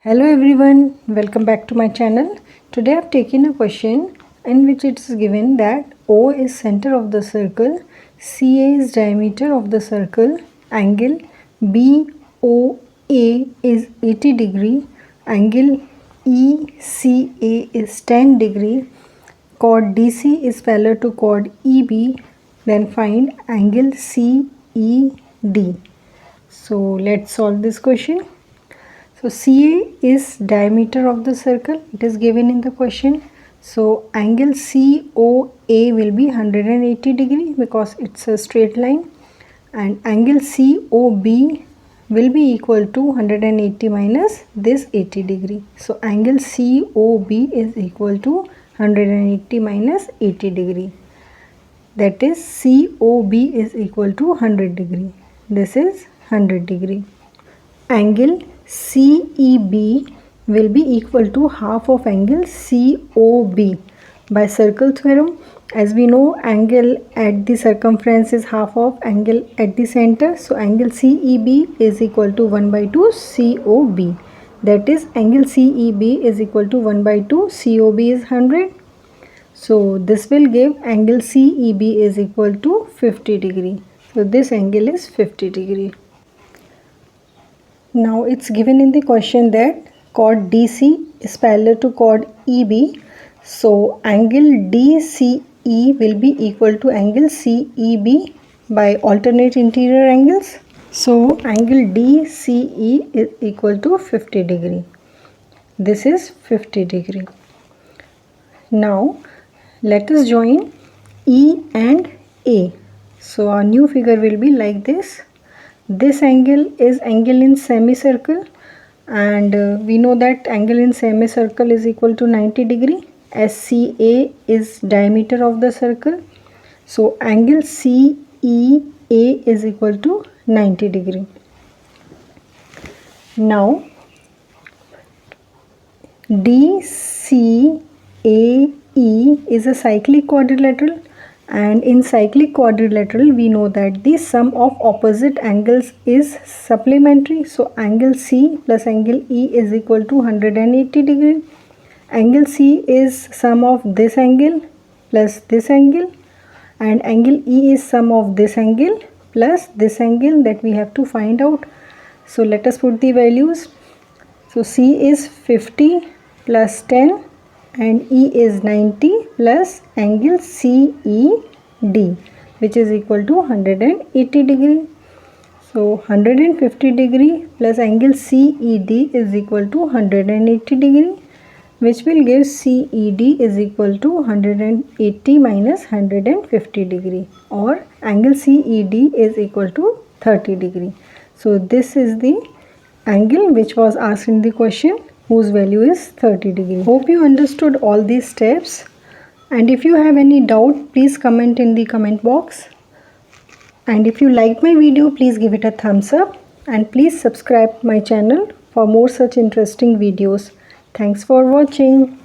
Hello everyone, welcome back to my channel. Today I have taken a question in which it is given that O is center of the circle, CA is diameter of the circle, angle BOA is 80 degree, angle ECA is 10 degree, chord DC is parallel to chord EB, then find angle CED. So let's solve this question. So CA is diameter of the circle. It is given in the question. So angle COA will be 180 degree because it's a straight line, and angle COB will be equal to 180 minus this 80 degree. So angle COB is equal to 180 minus 80 degree. That is COB is equal to 100 degree. This is 100 degree. Angle CEB will be equal to half of angle COB. By circle theorem, as we know, angle at the circumference is half of angle at the center. So angle CEB is equal to 1 by 2 COB. That is, angle CEB is equal to 1 by 2, COB is 100. So this will give angle CEB is equal to 50 degree. So this angle is 50 degree. Now it's given in the question that chord DC is parallel to chord EB. So angle DCE will be equal to angle CEB by alternate interior angles. So angle DCE is equal to 50 degree. This is 50 degree. Now let us join E and A. So our new figure will be like this. This angle is angle in semicircle, and we know that angle in semicircle is equal to 90 degree. SCA is diameter of the circle. So angle CEA is equal to 90 degree. Now DCAE is a cyclic quadrilateral, and in cyclic quadrilateral we know that the sum of opposite angles is supplementary. So angle C plus angle E is equal to 180 degree. Angle C is sum of this angle plus this angle, and angle E is sum of this angle plus this angle that we have to find out. So let us put the values. So C is 50 plus 10 and E is 90 plus angle CED, which is equal to 180 degree. So 150 degree plus angle CED is equal to 180 degree, which will give CED is equal to 180 minus 150 degree, or angle CED is equal to 30 degree. So this is the angle which was asked in the question, whose value is 30 degree. Hope you understood all these steps, and if you have any doubt, please comment in the comment box. And if you liked my video, please give it a thumbs up, and please subscribe my channel for more such interesting videos. Thanks for watching.